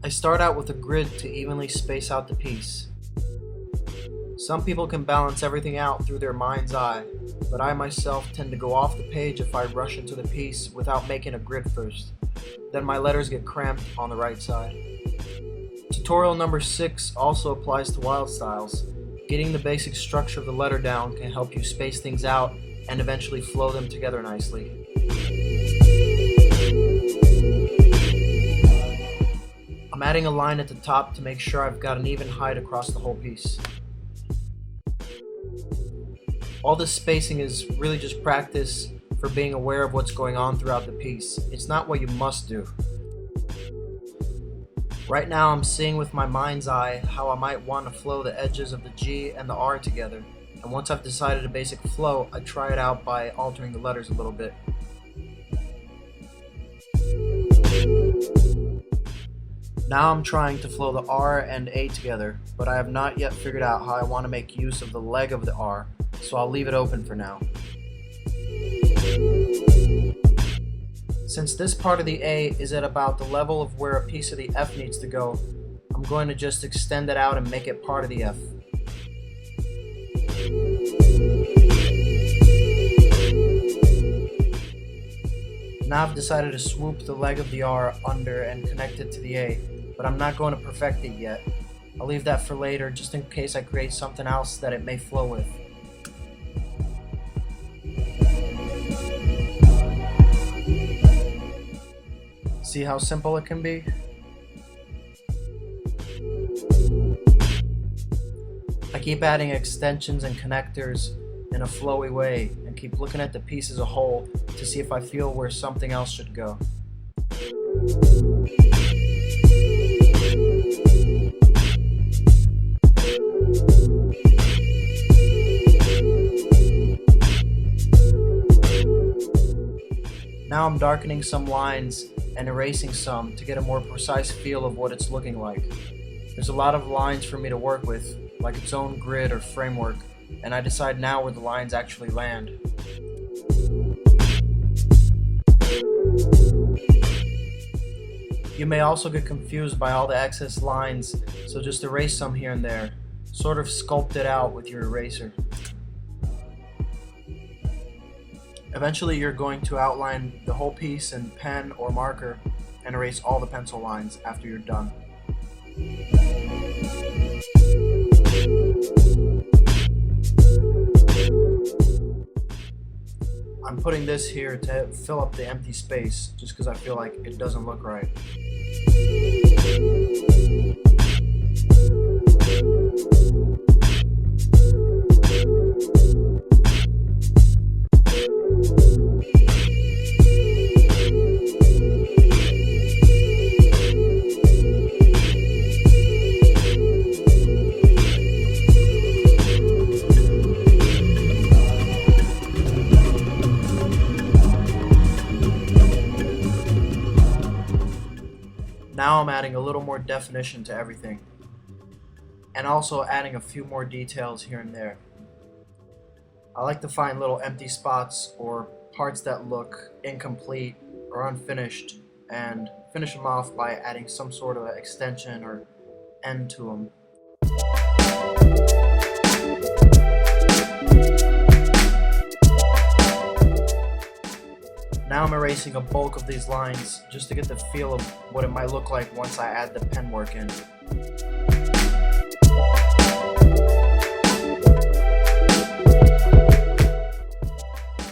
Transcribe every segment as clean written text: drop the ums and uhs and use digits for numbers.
I start out with a grid to evenly space out the piece. Some people can balance everything out through their mind's eye, but I myself tend to go off the page if I rush into the piece without making a grid first. Then my letters get cramped on the right side. Tutorial number 6 also applies to Wildstyles. Getting the basic structure of the letter down can help you space things out and eventually flow them together nicely. I'm adding a line at the top to make sure I've got an even height across the whole piece. All this spacing is really just practice for being aware of what's going on throughout the piece. It's not what you must do. Right now I'm seeing with my mind's eye how I might want to flow the edges of the G and the R together, and once I've decided a basic flow, I try it out by altering the letters a little bit. Now I'm trying to flow the R and A together, but I have not yet figured out how I want to make use of the leg of the R, so I'll leave it open for now. Since this part of the A is at about the level of where a piece of the F needs to go, I'm going to just extend it out and make it part of the F. Now I've decided to swoop the leg of the R under and connect it to the A, but I'm not going to perfect it yet. I'll leave that for later just in case I create something else that it may flow with. See how simple it can be? I keep adding extensions and connectors in a flowy way and keep looking at the piece as a whole to see if I feel where something else should go. Now I'm darkening some lines and erasing some to get a more precise feel of what it's looking like. There's a lot of lines for me to work with, like its own grid or framework, and I decide now where the lines actually land. You may also get confused by all the excess lines, so just erase some here and there. Sort of sculpt it out with your eraser. Eventually you're going to outline the whole piece in pen or marker and erase all the pencil lines after you're done. I'm putting this here to fill up the empty space just because I feel like it doesn't look right. Now I'm adding a little more definition to everything, and also adding a few more details here and there. I like to find little empty spots or parts that look incomplete or unfinished and finish them off by adding some sort of extension or end to them. Now I'm erasing a bulk of these lines just to get the feel of what it might look like once I add the pen work in.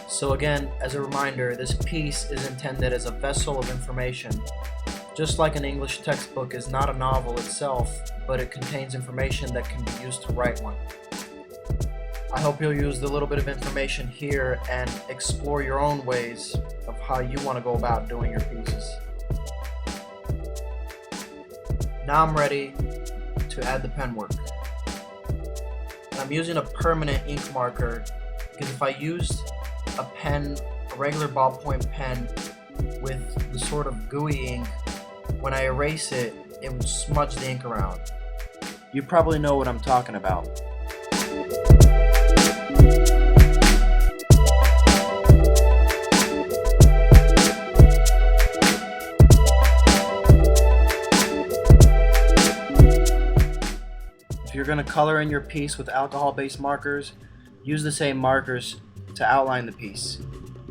So again, as a reminder, this piece is intended as a vessel of information. Just like an English textbook is not a novel itself, but it contains information that can be used to write one. I hope you'll use the little bit of information here and explore your own ways of how you want to go about doing your pieces. Now I'm ready to add the pen work. And I'm using a permanent ink marker because if I used a pen, a regular ballpoint pen with the sort of gooey ink, when I erase it, it will smudge the ink around. You probably know what I'm talking about. you're going to color in your piece with alcohol-based markers, use the same markers to outline the piece,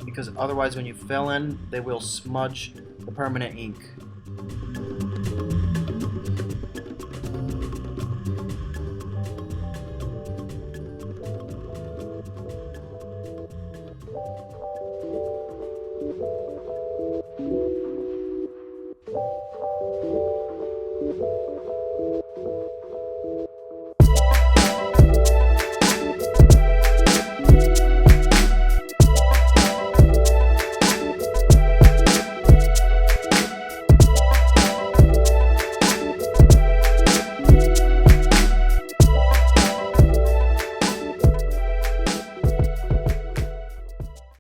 because otherwise when you fill in, they will smudge the permanent ink.